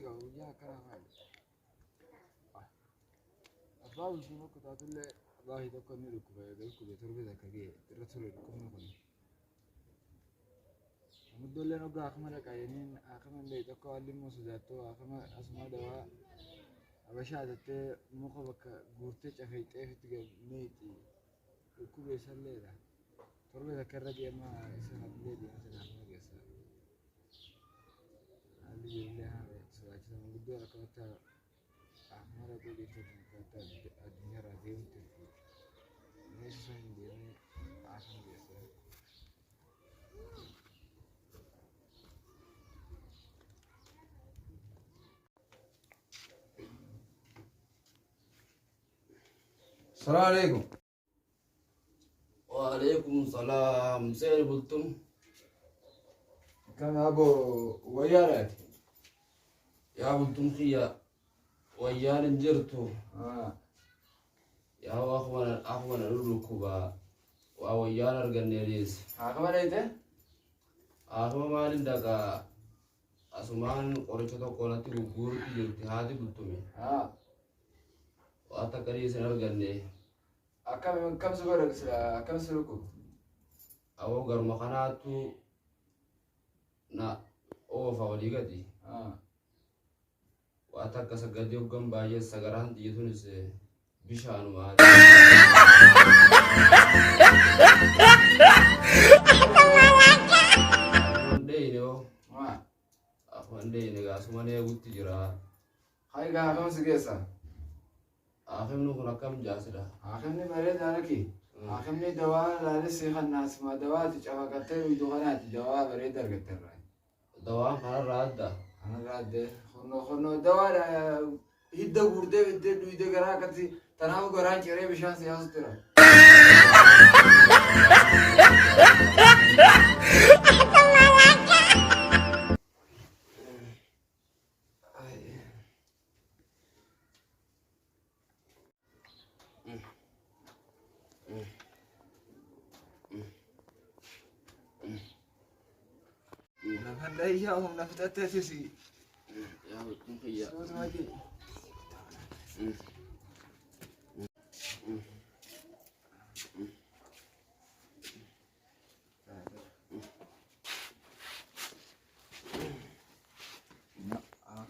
ga ya kana mai asbabu shino ko tatulle wallahi da kon ni ko be ko be torbe da kage rasul ko no ko mudolle no ga akmara kayenin akaman le ko alimu sudato akama asma dawa abasha datte muko baka gurte chafayte fitiga meeti ku be sallera torbe da karraje ma isa hadle di asana ma gesa ali billahi سواجه مقدور كوتا أحمر أقول يشوف كوتا الدنيا راضية وتركي ليش سوين ديني عشان بيسا السلام عليكم. وعليكم السلام. سير بلتم كم أبو ويارات يا بلتم خيا ويان جرتو يا أخوانا لولوكوبا ويان أرجنيريس أخبار إيه؟ أخوانا ما عندك أسمان قريشة كوناتي بقول تجرتي هذه بلتمي وأتكري سنرجعني كم سكر كم سلوكو أو غرمخاناتو na ofa waligati وأتاك سجدي وقم باجي سجران تيجون سه بيشانو ما دينو أخوان دينو كاسمانه يقول تجرا هاي كم سجيسا آخر منو كنا كم جاسدا آخر مني مريض أنا كي آخر مني دواء لا لسه خلنا ما دواء تجوا كتير ويدوخنات دواء مريض درجة دواء خنا رادا أنا راد خنو دواء هيدا غورده هيدا دويدا غرا كتي تناو غران كيري بشان سياسة ترى هلا إياهم نفتت تسي يا بلتم خيا صوت ما دي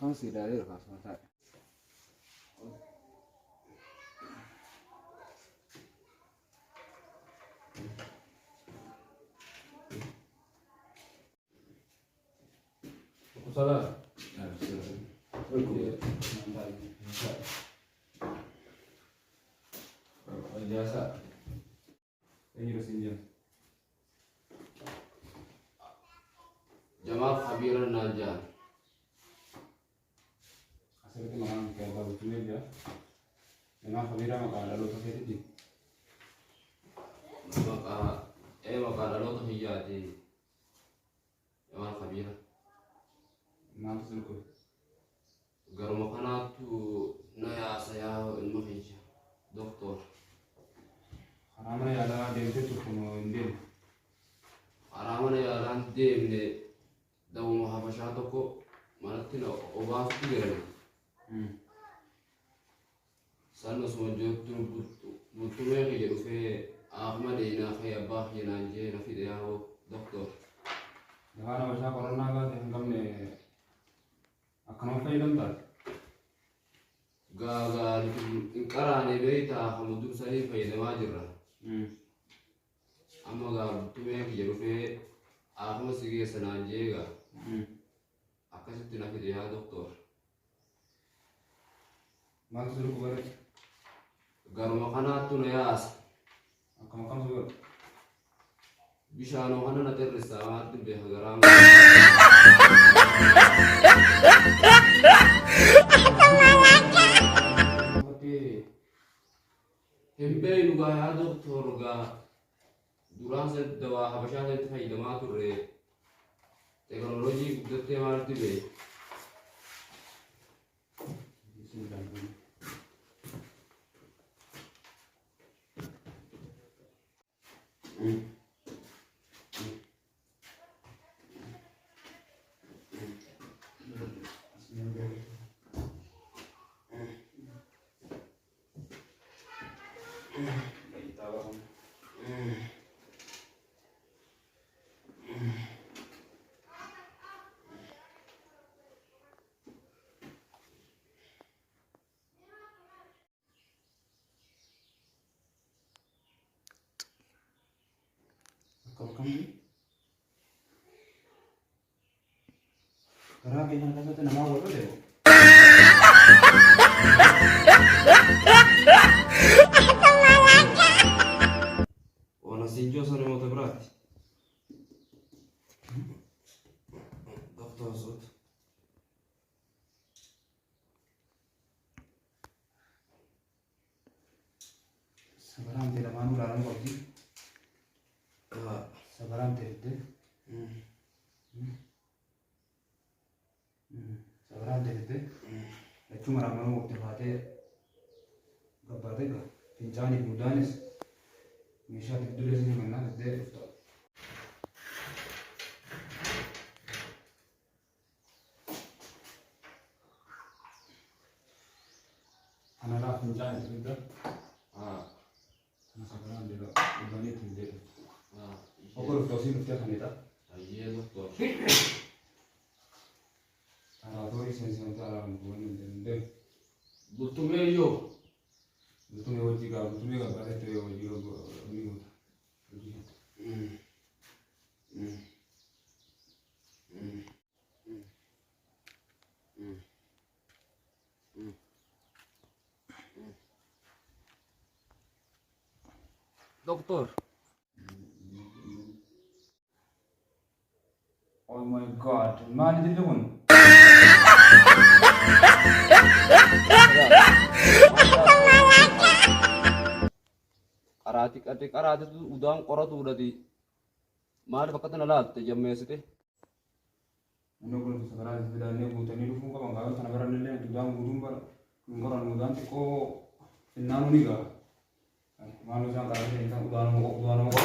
كم سيداري رخص ما salah jasa ini rosinja jamaah khabiran naja asal itu makan kayak baru cuma dia memang khabira makan lalu pakai itu maka maka lalu tuh hijati jamaah khabiran maaf suku garu makanatu naya saya ilmu hijau doktor karena mana ya ada dente tuh mau indin aramana ya lan demne dawu mahabashato ko manatina obas tigere sanno so jottu mutume ke fe ahmad ina khaya bahi na je na fi yawo doktor jangan masa corona ka hengkam ne akan apa ilam tar gaga inkarane beita hamudu sari fa ida majira amma ga tume ke fe ahmad sige sananje ga akasitina fi ya doktor maaf suku bare garu makanatu na yas akan suku bishano hana na terresa martin be hagaram hembe luga ya doktor ga duran se dawa habasha se faida ma turre teknologi gudatte marti be Tahu kan? Kalau kamu, karena kayaknya kita tuh nama apa deh? Wanasijua sana moto brati. Doktor Sot. Sekarang tidak mau larang kopi. Sekarang tidak. Sekarang tidak. Cuma ramai waktu hati. Kabar deh, pincani budanis. Misal itu dulu sini mana ada itu. Anak lah pincani itu. Anak sekarang dia udah ni tinggal. Aku udah sih udah kan itu. Iya doktor. Anak tu sensi antara bukan ini. Butuh mejo. Betul ya wajib gak pada itu ya wajib ini. Doktor. Oh my god, mana dia pun? Atik aratik tuh udang korat tuh udah di mana pakai nalat jamnya sih teh. Ano ko sa karan sa dali ko tani lu ko bang sa nagaran nila tu dang gudum par ngoran mudan ko pinano ni ga. Malo sa karan sa udano ko